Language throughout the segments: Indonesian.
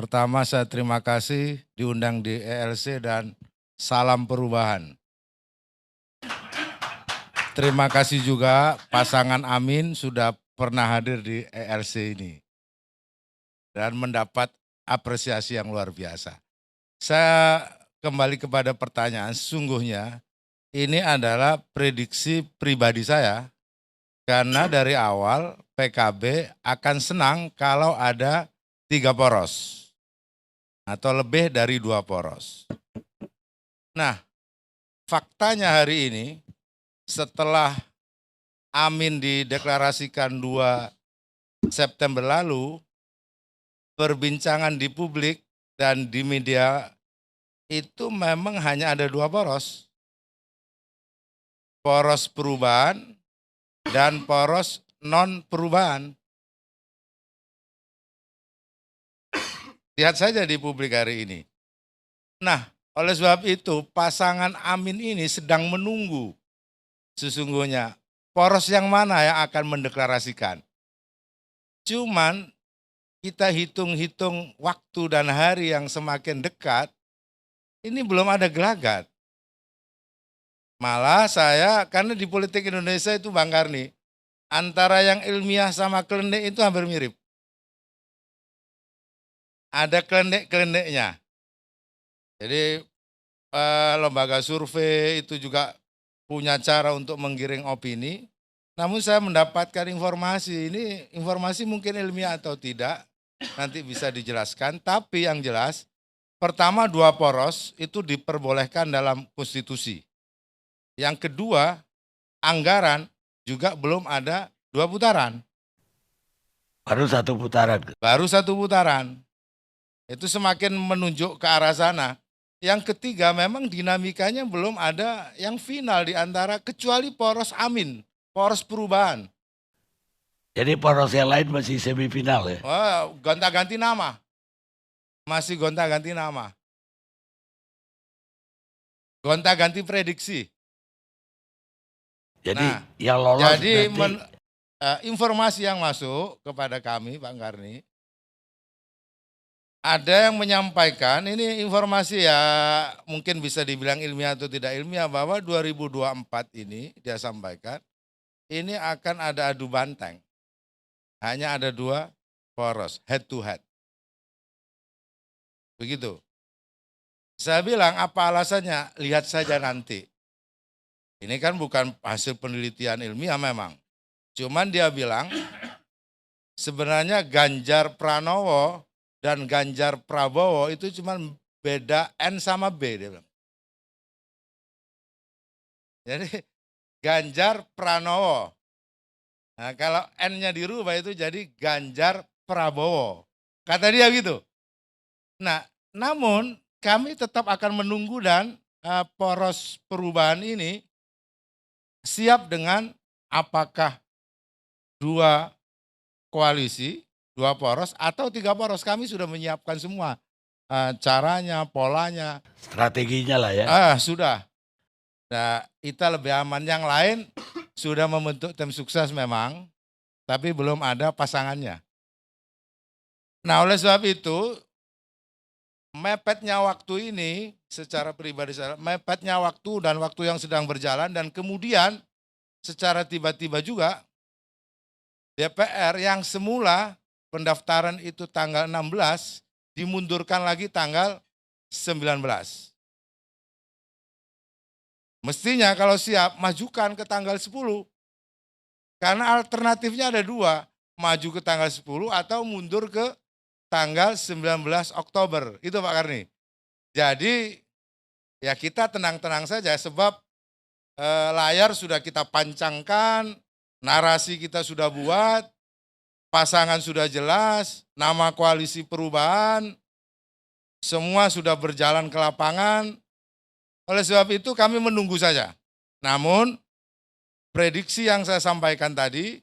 Pertama saya terima kasih diundang di ELC dan salam perubahan. Terima kasih juga pasangan Amin sudah pernah hadir di ELC ini dan mendapat apresiasi yang luar biasa. Saya kembali kepada pertanyaan, sesungguhnya ini adalah prediksi pribadi saya karena dari awal PKB akan senang kalau ada 3 poros atau lebih dari 2 poros. Nah, faktanya hari ini setelah Amin dideklarasikan 2 September lalu, perbincangan di publik dan di media itu memang hanya ada 2 poros. Poros perubahan dan poros non perubahan. Lihat saja di publik hari ini. Nah, oleh sebab itu pasangan Amin ini sedang menunggu sesungguhnya poros yang mana yang akan mendeklarasikan. Cuman kita hitung-hitung waktu dan hari yang semakin dekat, ini belum ada gelagat. Malah saya, karena di politik Indonesia itu Bang Karni, antara yang ilmiah sama klinik itu hampir mirip. Ada klinik-kliniknya. Jadi lembaga survei itu juga punya cara untuk menggiring opini, namun saya mendapatkan informasi, ini informasi mungkin ilmiah atau tidak, nanti bisa dijelaskan, tapi yang jelas, pertama 2 poros itu diperbolehkan dalam konstitusi. Yang kedua, anggaran juga belum ada 2 putaran. Baru 1 putaran. Baru 1 putaran. Itu semakin menunjuk ke arah sana. Yang ketiga memang dinamikanya belum ada yang final di antara kecuali poros Amin, poros perubahan. Jadi poros yang lain masih semifinal ya? Wah, gonta-ganti nama. Masih gonta-ganti nama. Gonta-ganti prediksi. Jadi Nah, yang lolos jadi nanti... informasi yang masuk kepada kami, Bang Karni, ada yang menyampaikan, ini informasi ya mungkin bisa dibilang ilmiah atau tidak ilmiah, bahwa 2024 ini dia sampaikan, ini akan ada adu banteng. Hanya ada 2 poros, head to head. Begitu. Saya bilang apa alasannya? Lihat saja nanti. Ini kan bukan hasil penelitian ilmiah memang. Cuman dia bilang sebenarnya Ganjar Pranowo dan Ganjar Prabowo itu cuma beda N sama B, dia bilang. Jadi Ganjar Pranowo. Nah, kalau N-nya dirubah itu jadi Ganjar Prabowo. Kata dia gitu. Nah, namun kami tetap akan menunggu dan poros perubahan ini siap dengan apakah 2 koalisi, 2 poros atau 3 poros. Kami sudah menyiapkan semua caranya, polanya. Strateginya lah ya. Sudah. Nah, kita lebih aman. Yang lain sudah membentuk tim sukses memang, tapi belum ada pasangannya. Nah, oleh sebab itu, mepetnya waktu ini secara pribadi saya, mepetnya waktu dan waktu yang sedang berjalan, dan kemudian secara tiba-tiba juga DPR yang semula pendaftaran itu tanggal 16 dimundurkan lagi tanggal 19. Mestinya kalau siap majukan ke tanggal 10. Karena alternatifnya ada 2, maju ke tanggal 10 atau mundur ke tanggal 19 Oktober. Itu Pak Karni. Jadi ya kita tenang-tenang saja sebab layar sudah kita pancangkan, narasi kita sudah buat, pasangan sudah jelas, nama koalisi perubahan, semua sudah berjalan ke lapangan. Oleh sebab itu kami menunggu saja. Namun prediksi yang saya sampaikan tadi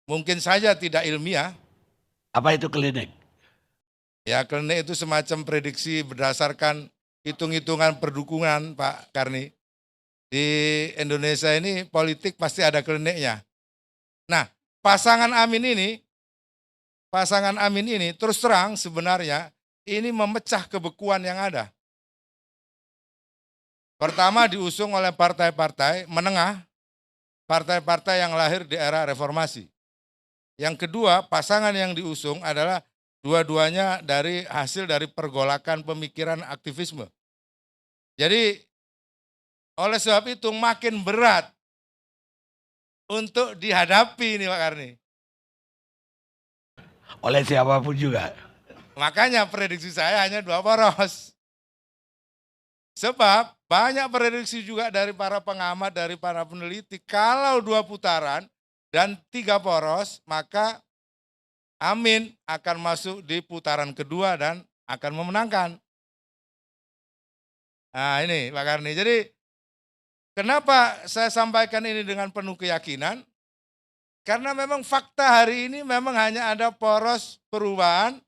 mungkin saja tidak ilmiah. Apa itu klinik? Ya, klinik itu semacam prediksi berdasarkan hitung-hitungan perdukungan Pak Karni. Di Indonesia ini politik pasti ada kliniknya. Nah, pasangan Amin ini terus terang sebenarnya ini memecah kebekuan yang ada. Pertama diusung oleh partai-partai menengah, partai-partai yang lahir di era reformasi. Yang kedua, pasangan yang diusung adalah dua-duanya dari hasil dari pergolakan pemikiran aktivisme. Jadi oleh sebab itu makin berat untuk dihadapi nih Pak Karni. Oleh siapapun juga. Makanya prediksi saya hanya 2 poros. Sebab banyak prediksi juga dari para pengamat, dari para peneliti, kalau 2 putaran dan 3 poros, maka Amin akan masuk di putaran kedua dan akan memenangkan. Nah ini Pak Karni, jadi kenapa saya sampaikan ini dengan penuh keyakinan? Karena memang fakta hari ini memang hanya ada poros perubahan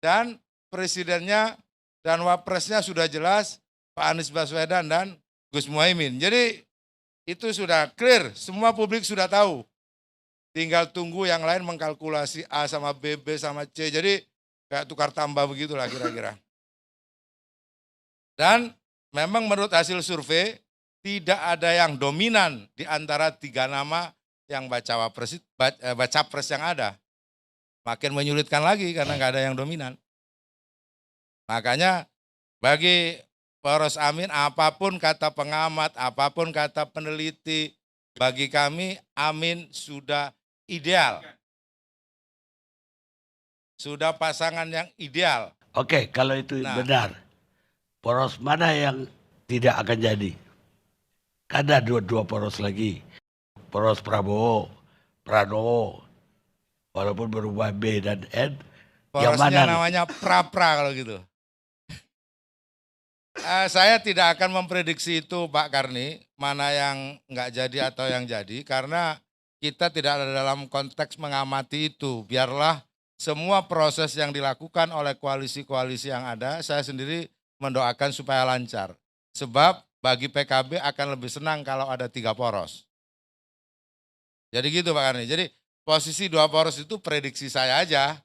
dan presidennya dan wapresnya sudah jelas Pak Anies Baswedan dan Gus Muhaimin. Jadi itu sudah clear, semua publik sudah tahu. Tinggal tunggu yang lain mengkalkulasi A sama B, B sama C. Jadi kayak tukar tambah begitulah kira-kira. Dan memang menurut hasil survei tidak ada yang dominan di antara 3 nama yang baca pres yang ada. Makin menyulitkan lagi karena nggak ada yang dominan. Makanya bagi poros Amin, apapun kata pengamat, apapun kata peneliti, bagi kami Amin sudah ideal. Sudah pasangan yang ideal. Oke, kalau itu benar, poros mana yang tidak akan jadi? Ada dua poros lagi. Poros Prabowo, Pranowo, walaupun berubah B dan N. Yang Porosnya mana? namanya pra-pra kalau gitu. Saya tidak akan memprediksi itu Pak Karni, mana yang nggak jadi atau yang jadi, karena kita tidak ada dalam konteks mengamati itu. Biarlah semua proses yang dilakukan oleh koalisi-koalisi yang ada, saya sendiri mendoakan supaya lancar. Sebab bagi PKB akan lebih senang kalau ada 3 poros. Jadi gitu Pak Karni. Jadi posisi 2 poros itu prediksi saya aja.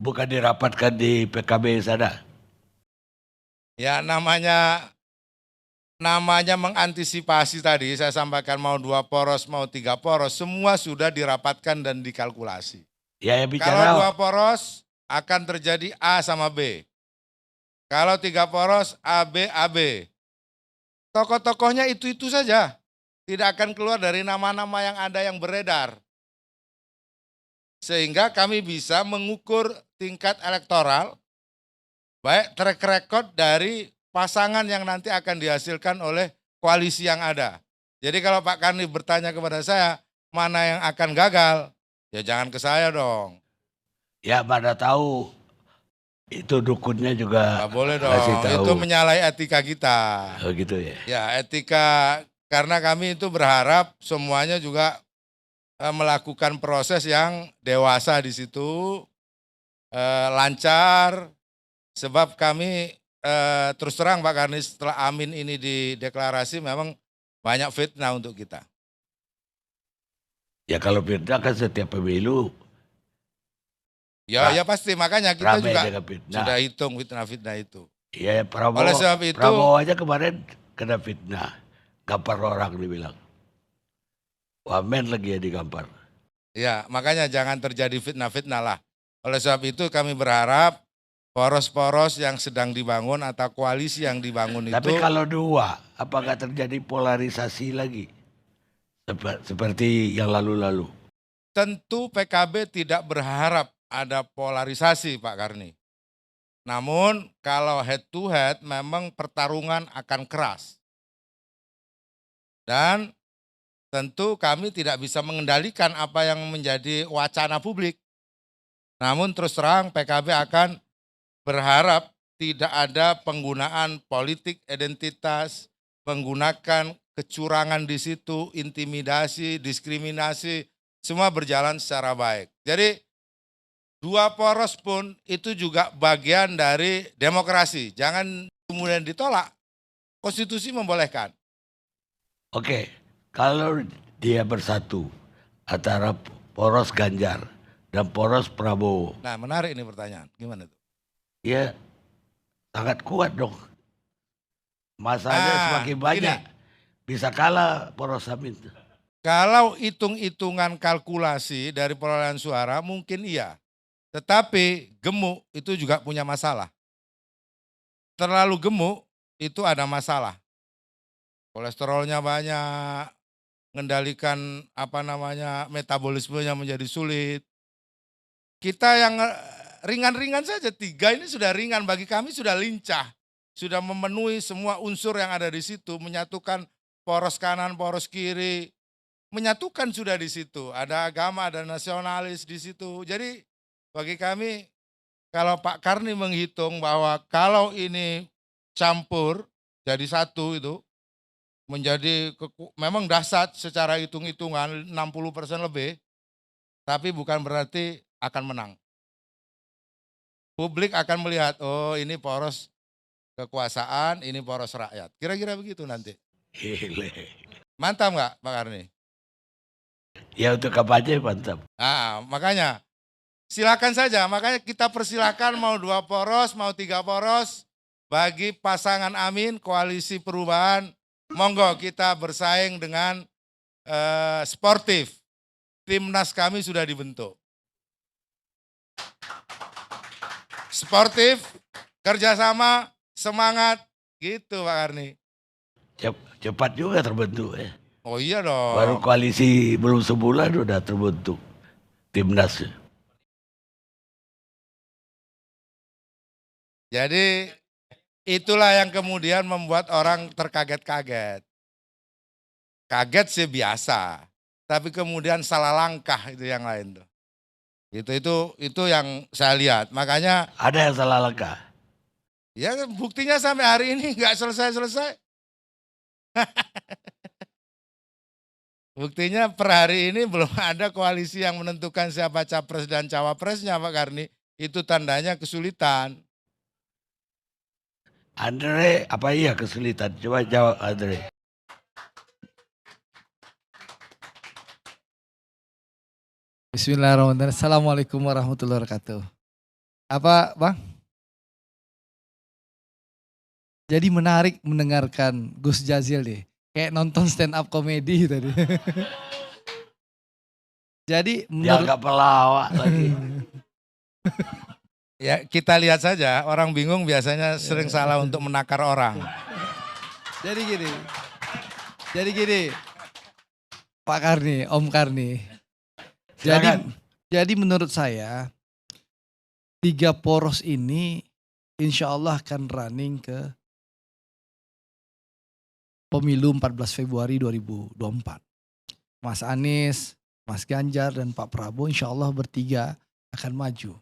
Bukan dirapatkan di PKB sana. Ya namanya mengantisipasi tadi, saya sampaikan mau 2 poros, mau 3 poros, semua sudah dirapatkan dan dikalkulasi. Ya, yang bicara. Kalau 2 poros akan terjadi A sama B. Kalau 3 poros A, B, A, B. Tokoh-tokohnya itu-itu saja. Tidak akan keluar dari nama-nama yang ada yang beredar. Sehingga kami bisa mengukur tingkat elektoral, baik track record dari pasangan yang nanti akan dihasilkan oleh koalisi yang ada. Jadi kalau Pak Karni bertanya kepada saya, mana yang akan gagal, ya jangan ke saya dong. Ya mana tahu, itu dukunnya juga. Nggak boleh dong, tahu. itu menyalahi etika kita. Oh gitu ya. Ya etika, karena kami itu berharap semuanya juga melakukan proses yang dewasa di situ, lancar, sebab kami terus terang Pak Karni setelah Amin ini dideklarasi memang banyak fitnah untuk kita. Ya kalau fitnah kan setiap pemilu. Ya pasti, makanya kita juga sudah hitung fitnah-fitnah itu. Ya Prabowo, oleh sebab itu, Prabowo aja kemarin kena fitnah. Gampar orang dibilang. Wamen lagi ya digampar. Ya makanya jangan terjadi fitnah-fitnah lah. Oleh sebab itu kami berharap poros-poros yang sedang dibangun atau koalisi yang dibangun itu. Tapi kalau 2, apakah terjadi polarisasi lagi? Seperti yang lalu-lalu. Tentu PKB tidak berharap ada polarisasi Pak Karni. Namun kalau head to head memang pertarungan akan keras. Dan tentu kami tidak bisa mengendalikan apa yang menjadi wacana publik. Namun terus terang PKB akan berharap tidak ada penggunaan politik identitas, menggunakan kecurangan di situ, intimidasi, diskriminasi, semua berjalan secara baik. Jadi 2 poros pun itu juga bagian dari demokrasi. Jangan kemudian ditolak. Konstitusi membolehkan. Oke, kalau dia bersatu antara poros Ganjar dan poros Prabowo. Nah menarik ini pertanyaan, gimana tuh? Ya sangat kuat dong. Masanya semakin banyak. Bisa kalah poros Amin. Kalau hitung-hitungan kalkulasi dari perolehan suara mungkin iya. Tetapi gemuk itu juga punya masalah. Terlalu gemuk itu ada masalah. Kolesterolnya banyak, mengendalikan metabolismenya menjadi sulit. Kita yang ringan-ringan saja, 3 ini sudah ringan, bagi kami sudah lincah. Sudah memenuhi semua unsur yang ada di situ, menyatukan poros kanan, poros kiri, menyatukan sudah di situ. Ada agama, ada nasionalis di situ. Jadi bagi kami, kalau Pak Karni menghitung bahwa kalau ini campur jadi satu itu, menjadi memang dahsyat secara hitung-hitungan 60% lebih, tapi bukan berarti akan menang. Publik akan melihat, oh ini poros kekuasaan, ini poros rakyat. Kira-kira begitu nanti. Gile. Mantap nggak Pak Karni? Ya untuk kampanye mantap. Nah, makanya silakan saja, makanya kita persilakan mau 2 poros, mau 3 poros, bagi pasangan Amin, koalisi perubahan, monggo kita bersaing dengan sportif. Timnas kami sudah dibentuk. Sportif, kerjasama, semangat, gitu Pak Karni. Cepat juga terbentuk ya. Oh iya dong. Baru koalisi belum sebulan udah terbentuk timnas. Jadi itulah yang kemudian membuat orang terkaget-kaget. Kaget sih biasa, tapi kemudian salah langkah itu yang lain tuh. Itu yang saya lihat. Makanya ada yang salah langkah. Ya buktinya sampai hari ini nggak selesai-selesai. Buktinya per hari ini belum ada koalisi yang menentukan siapa capres dan cawapresnya Pak Karni. Itu tandanya kesulitan. Andre, apa iya kesulitan? Coba jawab Andre. Bismillahirrahmanirrahim. Assalamualaikum warahmatullahi wabarakatuh. Apa Bang? Jadi menarik mendengarkan Gus Jazil deh. Kayak nonton stand up komedi tadi. Jadi Dia nggak pelawak lagi. Ya kita lihat saja, orang bingung biasanya sering salah untuk menakar orang. Jadi gini, Pak Karni, Om Karni. Jadi menurut saya 3 poros ini insya Allah akan running ke pemilu 14 Februari 2024. Mas Anies, Mas Ganjar, dan Pak Prabowo insya Allah bertiga akan maju.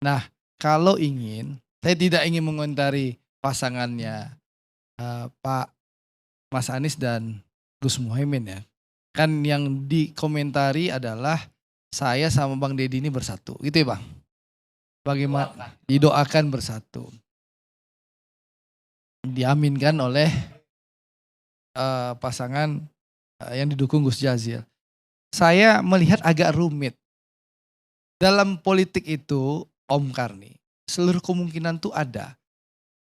Nah kalau ingin, saya tidak ingin mengomentari pasangannya Pak Mas Anies dan Gus Muhaimin ya. Kan yang dikomentari adalah saya sama Bang Deddy ini bersatu, gitu ya Bang? Bagaimana? Didoakan bersatu. Diaminkan oleh pasangan yang didukung Gus Jazil. Saya melihat agak rumit. Dalam politik itu, Om Karni, seluruh kemungkinan tuh ada.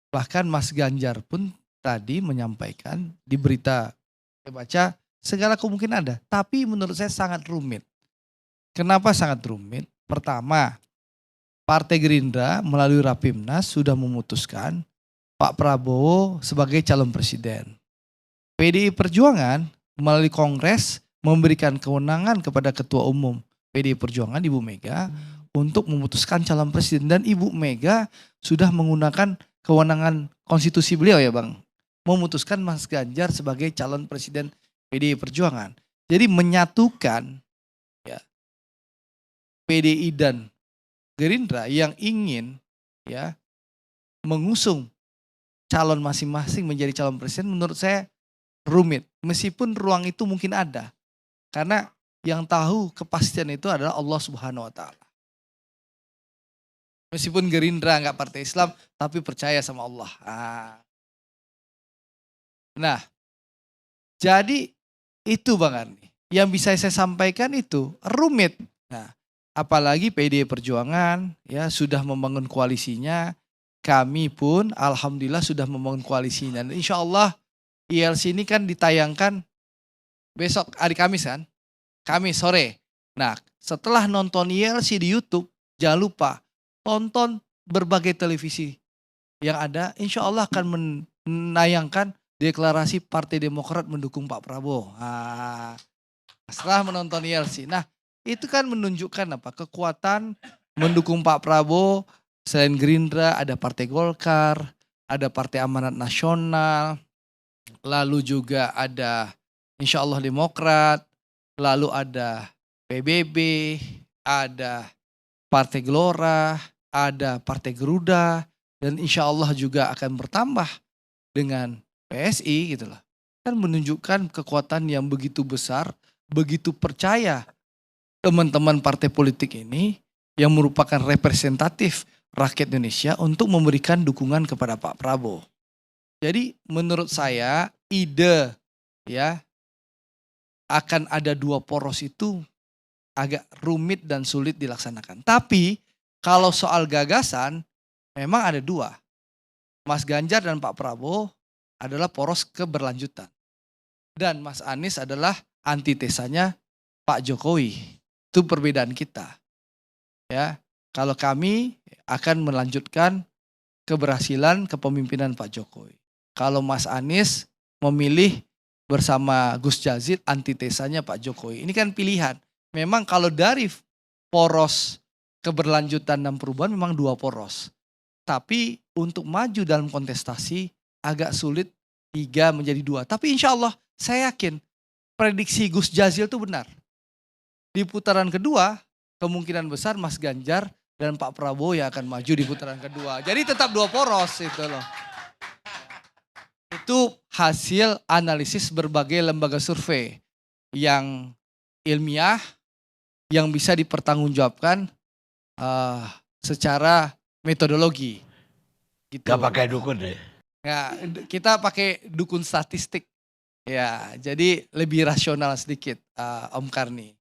Bahkan Mas Ganjar pun tadi menyampaikan di berita saya baca segala kemungkinan ada. Tapi menurut saya sangat rumit. Kenapa sangat rumit? Pertama, Partai Gerindra melalui Rapimnas sudah memutuskan Pak Prabowo sebagai calon presiden. PDI Perjuangan melalui Kongres memberikan kewenangan kepada Ketua Umum PDI Perjuangan Ibu Mega untuk memutuskan calon presiden. Dan Ibu Mega sudah menggunakan kewenangan konstitusi beliau ya Bang. Memutuskan Mas Ganjar sebagai calon presiden PDI Perjuangan. Jadi menyatukan ya PDI dan Gerindra yang ingin ya mengusung calon masing-masing menjadi calon presiden menurut saya rumit. Meskipun ruang itu mungkin ada. Karena yang tahu kepastian itu adalah Allah Subhanahu wa taala. Meskipun Gerindra enggak partai Islam tapi percaya sama Allah. Nah, jadi itu Bang Arni. Yang bisa saya sampaikan itu rumit. Nah, apalagi PDI Perjuangan ya sudah membangun koalisinya kami pun alhamdulillah sudah membangun koalisi. Dan insya Allah ILC ini kan ditayangkan besok hari Kamis kan? Kamis sore. Nah setelah nonton ILC di YouTube, jangan lupa tonton berbagai televisi yang ada. Insya Allah akan menayangkan deklarasi Partai Demokrat mendukung Pak Prabowo. Nah, setelah menonton ILC. Nah itu kan menunjukkan apa? Kekuatan mendukung Pak Prabowo. Selain Gerindra ada Partai Golkar, ada Partai Amanat Nasional, lalu juga ada insya Allah Demokrat, lalu ada PBB, ada Partai Gelora, ada Partai Geruda, dan insya Allah juga akan bertambah dengan PSI gitu loh. Kan menunjukkan kekuatan yang begitu besar, begitu percaya teman-teman partai politik ini yang merupakan representatif rakyat Indonesia untuk memberikan dukungan kepada Pak Prabowo. Jadi menurut saya ide ya akan ada 2 poros itu agak rumit dan sulit dilaksanakan. Tapi kalau soal gagasan memang ada 2. Mas Ganjar dan Pak Prabowo adalah poros keberlanjutan. Dan Mas Anies adalah antitesanya Pak Jokowi. Itu perbedaan kita. Ya, kalau kami akan melanjutkan keberhasilan kepemimpinan Pak Jokowi. Kalau Mas Anies memilih bersama Gus Jazil antitesanya Pak Jokowi. Ini kan pilihan. Memang kalau dari poros keberlanjutan dan perubahan memang 2 poros. Tapi untuk maju dalam kontestasi agak sulit 3 menjadi 2. Tapi insya Allah saya yakin prediksi Gus Jazil itu benar. Di putaran kedua kemungkinan besar Mas Ganjar dan Pak Prabowo yang akan maju di putaran kedua. Jadi tetap 2 poros itu loh. Itu hasil analisis berbagai lembaga survei yang ilmiah, yang bisa dipertanggungjawabkan secara metodologi. Gitu. Gak pakai dukun ya? Ya, kita pakai dukun statistik. Ya, jadi lebih rasional sedikit Om Karni.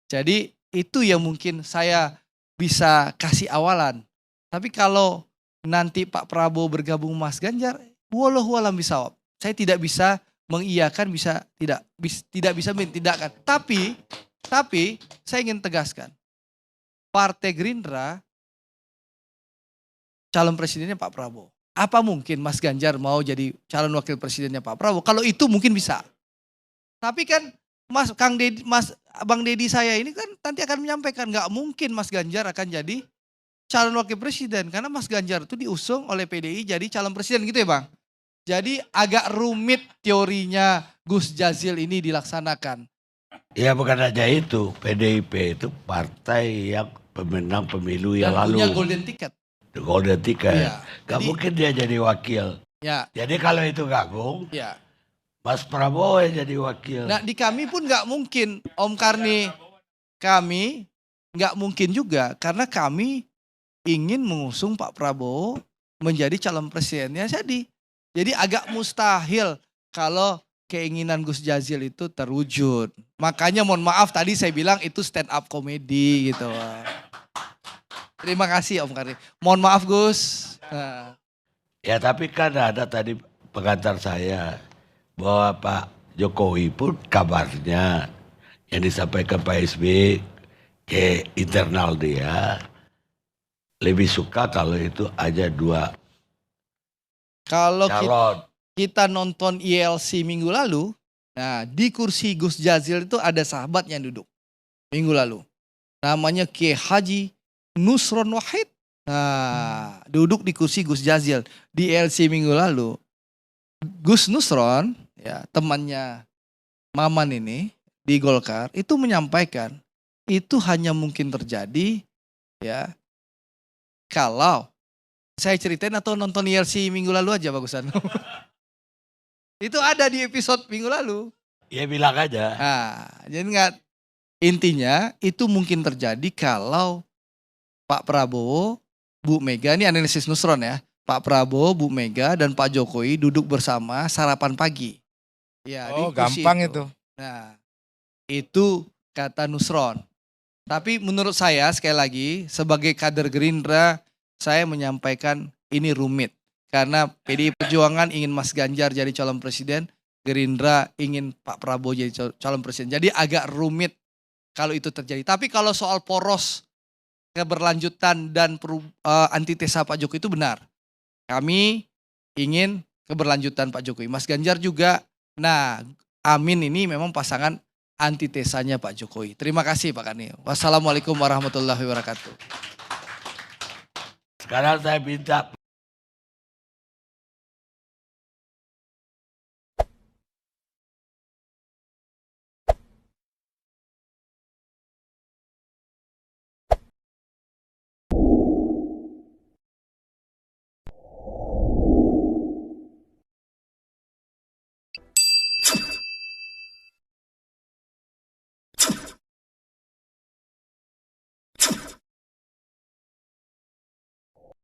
Jadi itu yang mungkin saya bisa kasih awalan. Tapi kalau nanti Pak Prabowo bergabung Mas Ganjar, wallahu a'lam bishawab. Saya tidak bisa mengiyakan, tidak bisa mentidakkan. Tapi saya ingin tegaskan. Partai Gerindra calon presidennya Pak Prabowo. Apa mungkin Mas Ganjar mau jadi calon wakil presidennya Pak Prabowo? Kalau itu mungkin bisa. Tapi kan Bang Deddy saya ini kan nanti akan menyampaikan nggak mungkin Mas Ganjar akan jadi calon wakil presiden karena Mas Ganjar itu diusung oleh PDI jadi calon presiden gitu ya Bang. Jadi agak rumit teorinya Gus Jazil ini dilaksanakan. Ya bukan aja itu, PDIP itu partai yang pemenang pemilu yang lalu. Punya golden ticket. Golden ticket. Ya, gak mungkin dia jadi wakil. Ya. Jadi kalau itu gabung, ya. Mas Prabowo yang jadi wakil. Nah di kami pun gak mungkin Om Karni. Kami gak mungkin juga karena kami ingin mengusung Pak Prabowo menjadi calon presidennya jadi agak mustahil kalau keinginan Gus Jazil itu terwujud. Makanya mohon maaf tadi saya bilang itu stand up comedy gitu. Terima kasih Om Karni. Mohon maaf Gus. Nah. Ya tapi kan ada tadi pengantar saya bahwa Pak Jokowi pun kabarnya yang disampaikan Pak SBY ke internal dia lebih suka kalau itu aja 2 kalau calon. Kita nonton ILC minggu lalu, nah di kursi Gus Jazil itu ada sahabat yang duduk minggu lalu. Namanya Kiai Haji Nusron Wahid. Nah duduk di kursi Gus Jazil di ILC minggu lalu. Gus Nusron, ya temannya Maman ini di Golkar itu menyampaikan itu hanya mungkin terjadi ya kalau saya ceritain atau nonton ILC minggu lalu aja bagusan. Itu ada di episode minggu lalu. Ya bilang aja. Nah, jadi intinya itu mungkin terjadi kalau Pak Prabowo, Bu Mega, ini analisis Nusron ya. Pak Prabowo, Bu Mega dan Pak Jokowi duduk bersama sarapan pagi. Ya, Oh di kursi gampang itu. Nah, itu kata Nusron. Tapi menurut saya sekali lagi sebagai kader Gerindra saya menyampaikan ini rumit. Karena PDI Perjuangan ingin Mas Ganjar jadi calon presiden, Gerindra ingin Pak Prabowo jadi calon presiden. Jadi agak rumit kalau itu terjadi. Tapi kalau soal poros, keberlanjutan dan antitesa Pak Jokowi itu benar. Kami ingin keberlanjutan Pak Jokowi. Mas Ganjar juga. Nah, Amin ini memang pasangan antitesanya Pak Jokowi. Terima kasih Pak Kani. Wassalamualaikum warahmatullahi wabarakatuh. Sekarang saya minta